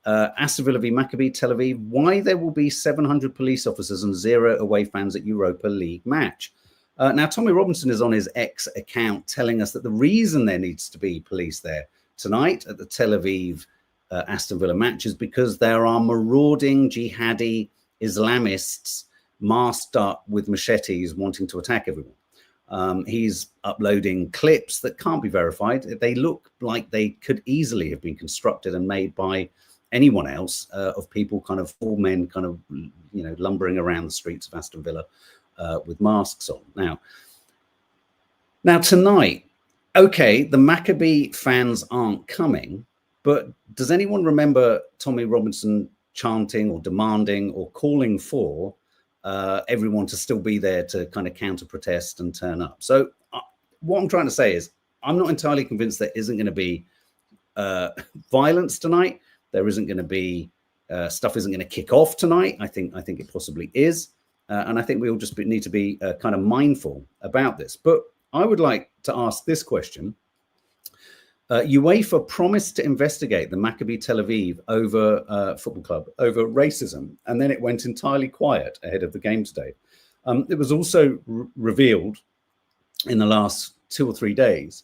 Aston Villa v Maccabi, Tel Aviv, why there will be 700 police officers and 0 away fans at Europa League match. Now, Tommy Robinson is on his X account telling us that the reason there needs to be police there tonight at the Tel Aviv Aston Villa match is because there are marauding jihadi Islamists masked up with machetes wanting to attack everyone. He's uploading clips that can't be verified. They look like they could easily have been constructed and made by anyone else, of people kind of, all men kind of, you know, lumbering around the streets of Aston Villa with masks on. Now tonight, okay, the Maccabi fans aren't coming, but does anyone remember Tommy Robinson chanting or demanding or calling for everyone to still be there to kind of counter protest and turn up? So what I'm trying to say is, I'm not entirely convinced there isn't going to be violence tonight. There isn't going to be stuff isn't going to kick off tonight. I think it possibly is, and I think we all just need to be kind of mindful about this. But I would like to ask this question. UEFA promised to investigate the Maccabi Tel Aviv football club over racism, and then it went entirely quiet ahead of the game today. It was also revealed in the last 2 or 3 days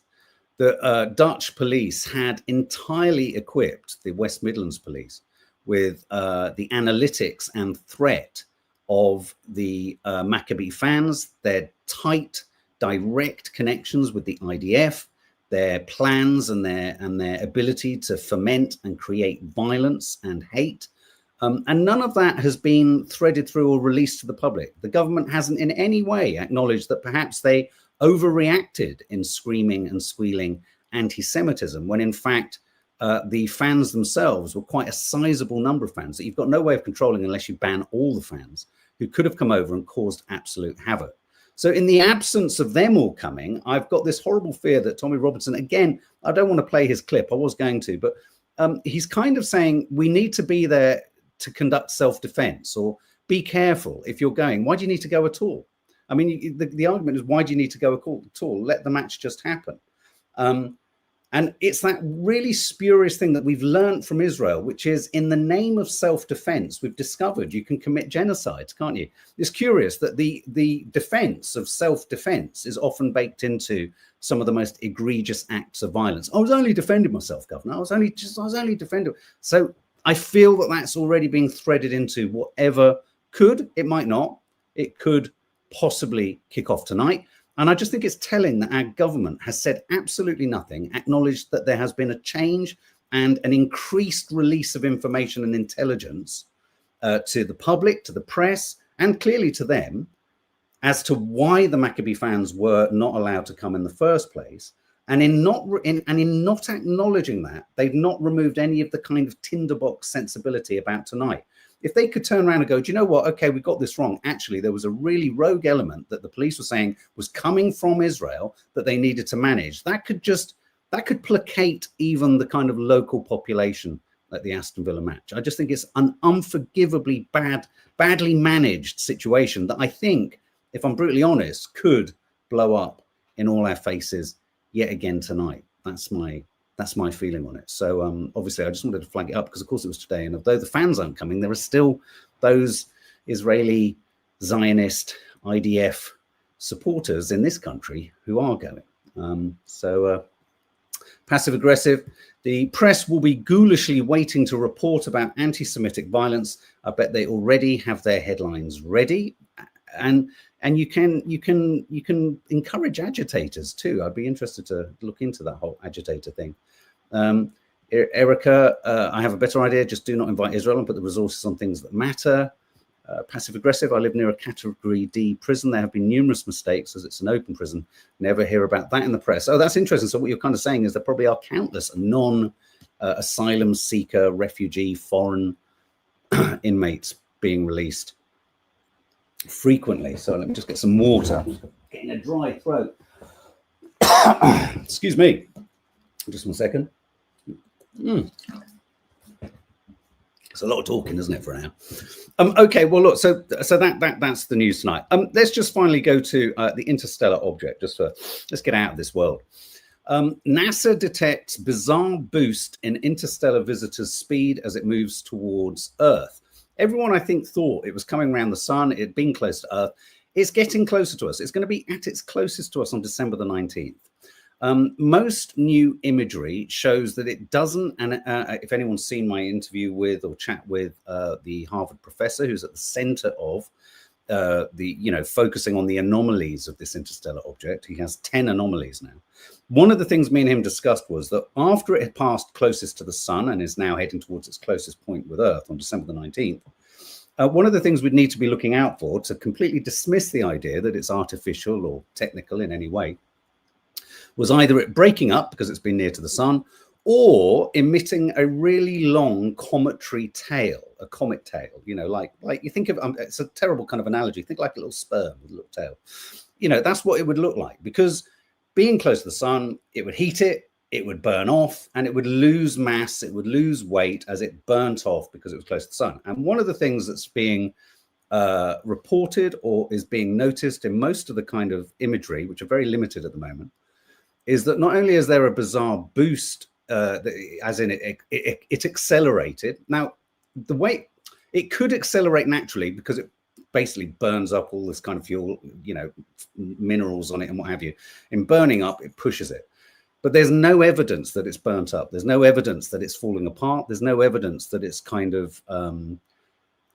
that Dutch police had entirely equipped the West Midlands police with the analytics and threat of the Maccabi fans, their tight, direct connections with the IDF, their plans and their ability to foment and create violence and hate. And none of that has been threaded through or released to the public. The government hasn't in any way acknowledged that perhaps they overreacted in screaming and squealing anti-Semitism, when in fact the fans themselves were quite a sizable number of fans that you've got no way of controlling unless you ban all the fans who could have come over and caused absolute havoc. So in the absence of them all coming, I've got this horrible fear that Tommy Robertson, again, I don't want to play his clip, I was going to, but he's kind of saying we need to be there to conduct self-defense, or be careful if you're going. Why do you need to go at all? I mean, the argument is, why do you need to go at all? Let the match just happen. And it's that really spurious thing that we've learned from Israel, which is in the name of self-defense, we've discovered you can commit genocide, can't you? It's curious that the defense of self-defense is often baked into some of the most egregious acts of violence. I was only defending myself, Governor. I was only defending. So I feel that that's already being threaded into whatever could, it might not, it could possibly kick off tonight. And I just think it's telling that our government has said absolutely nothing, acknowledged that there has been a change and an increased release of information and intelligence to the public, to the press, and clearly to them as to why the Maccabi fans were not allowed to come in the first place. And in not acknowledging that, they've not removed any of the kind of tinderbox sensibility about tonight. If they could turn around and go, do you know what? Okay, we got this wrong. Actually, there was a really rogue element that the police were saying was coming from Israel that they needed to manage. That could placate even the kind of local population at the Aston Villa match. I just think it's an unforgivably badly managed situation that I think, if I'm brutally honest, could blow up in all our faces yet again tonight. That's my feeling on it. So obviously I just wanted to flag it up because of course it was today, and although the fans aren't coming, there are still those Israeli Zionist IDF supporters in this country who are going. Passive aggressive. The press will be ghoulishly waiting to report about anti-Semitic violence. I bet they already have their headlines ready. And you can encourage agitators too. I'd be interested to look into that whole agitator thing. Erica, I have a better idea. Just do not invite Israel and put the resources on things that matter. Passive aggressive. I live near a category D prison. There have been numerous mistakes as it's an open prison. Never hear about that in the press. Oh, that's interesting. So what you're kind of saying is there probably are countless non-asylum seeker, refugee, foreign inmates being released frequently. So let me just get some water. Getting a dry throat. Excuse me. Just 1 second. It's a lot of talking, isn't it, for an hour? Okay, well, look, so that's the news tonight. Let's just finally go to the interstellar object. Let's get out of this world. NASA detects bizarre boost in interstellar visitors' speed as it moves towards Earth. Everyone, I think, thought it was coming around the sun. It had been close to Earth. It's getting closer to us. It's going to be at its closest to us on December the 19th. Most new imagery shows that it doesn't, and if anyone's seen my interview with or chat with the Harvard professor who's at the center of focusing on the anomalies of this interstellar object, he has 10 anomalies now. One of the things me and him discussed was that after it had passed closest to the sun and is now heading towards its closest point with Earth on December the 19th, one of the things we'd need to be looking out for to completely dismiss the idea that it's artificial or technical in any way was either it breaking up because it's been near to the sun, or emitting a really long cometary tail, a comet tail, like you think of, it's a terrible kind of analogy. Think like a little sperm with a little tail. That's what it would look like, because being close to the sun, it would heat it, it would burn off, and it would lose mass, it would lose weight as it burnt off because it was close to the sun. And one of the things that's being reported or is being noticed in most of the kind of imagery, which are very limited at the moment, is that not only is there a bizarre boost, as in it accelerated. Now, the way it could accelerate naturally because it basically burns up all this kind of fuel, you know, minerals on it and what have you. In burning up, it pushes it. But there's no evidence that it's burnt up. There's no evidence that it's falling apart. There's no evidence that it's kind of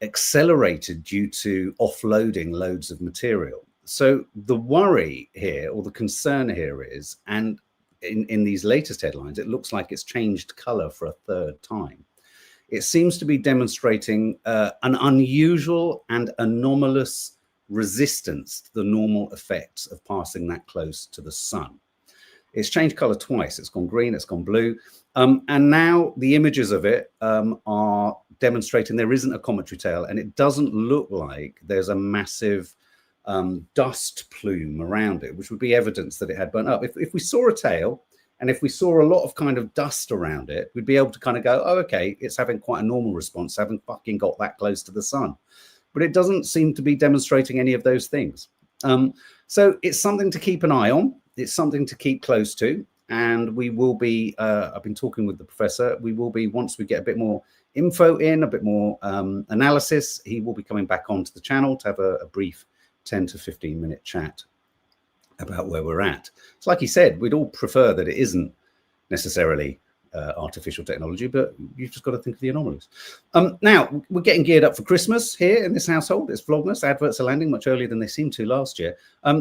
accelerated due to offloading loads of material. So the worry here, or the concern here is, and in these latest headlines, it looks like it's changed color for a third time. It seems to be demonstrating an unusual and anomalous resistance to the normal effects of passing that close to the sun. It's changed color twice. It's gone green, it's gone blue. And now the images of it are demonstrating there isn't a cometary tail, and it doesn't look like there's a massive dust plume around it, which would be evidence that it had burnt up. If we saw a tail, and if we saw a lot of kind of dust around it, we'd be able to kind of go, oh, okay, it's having quite a normal response, having fucking got that close to the sun. But it doesn't seem to be demonstrating any of those things. So it's something to keep an eye on. It's something to keep close to. And we will be, I've been talking with the professor, we will be, once we get a bit more info in, a bit more analysis, he will be coming back onto the channel to have a brief 10 to 15 minute chat about where we're at. It's like he said, we'd all prefer that it isn't necessarily artificial technology, but you've just got to think of the anomalies. Now, we're getting geared up for Christmas here in this household. It's Vlogmas. Adverts are landing much earlier than they seemed to last year.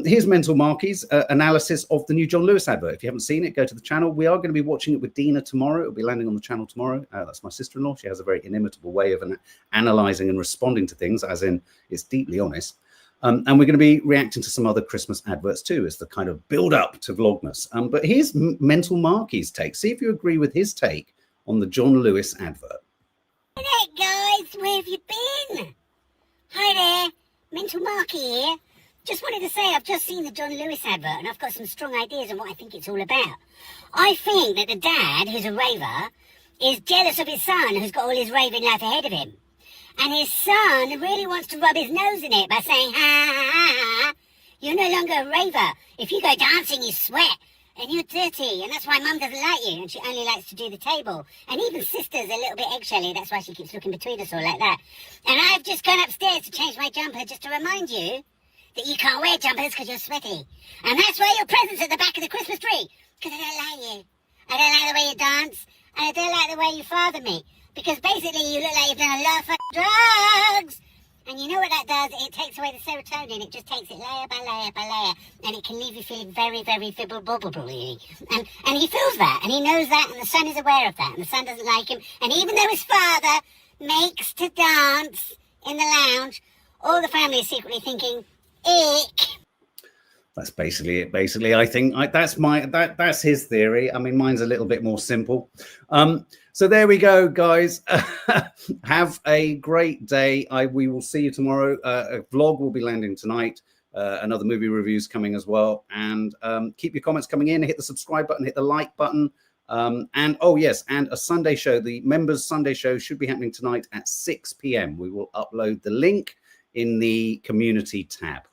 Here's Mental Marquis analysis of the new John Lewis advert. If you haven't seen it, go to the channel. We are going to be watching it with Dina tomorrow. It'll be landing on the channel tomorrow. That's my sister-in-law. She has a very inimitable way of analysing and responding to things, as in it's deeply honest. And we're going to be reacting to some other Christmas adverts too, as the kind of build up to Vlogmas. But here's Mental Marquis' take. See if you agree with his take on the John Lewis advert. Hey guys, where have you been? Hi there, Mental Marquis here. Just wanted to say I've just seen the John Lewis advert and I've got some strong ideas on what I think it's all about. I think that the dad, who's a raver, is jealous of his son who's got all his raving life ahead of him. And his son really wants to rub his nose in it by saying, ha, ha, ha, ha, you're no longer a raver. If you go dancing, you sweat, and you're dirty, and that's why Mum doesn't like you, and she only likes to do the table. And even Sister's a little bit eggshelly, that's why she keeps looking between us all like that. And I've just gone upstairs to change my jumper just to remind you that you can't wear jumpers because you're sweaty. And that's why your present's at the back of the Christmas tree, because I don't like you. I don't like the way you dance, and I don't like the way you father me. Because basically you look like you've done a lot of drugs. And you know what that does? It takes away the serotonin. It just takes it layer by layer by layer. And it can leave you feeling very, very fibble-bobble-bly. And he feels that. And he knows that. And the son is aware of that. And the son doesn't like him. And even though his father makes to dance in the lounge, all the family is secretly thinking, ick. That's basically it. Basically, I think that's his theory. I mean, mine's a little bit more simple. So there we go, guys. Have a great day. We will see you tomorrow. A vlog will be landing tonight. Another movie reviews coming as well. And keep your comments coming in. Hit the subscribe button. Hit the like button. And oh yes, and a Sunday show. The members Sunday show should be happening tonight at 6 p.m. We will upload the link in the community tab.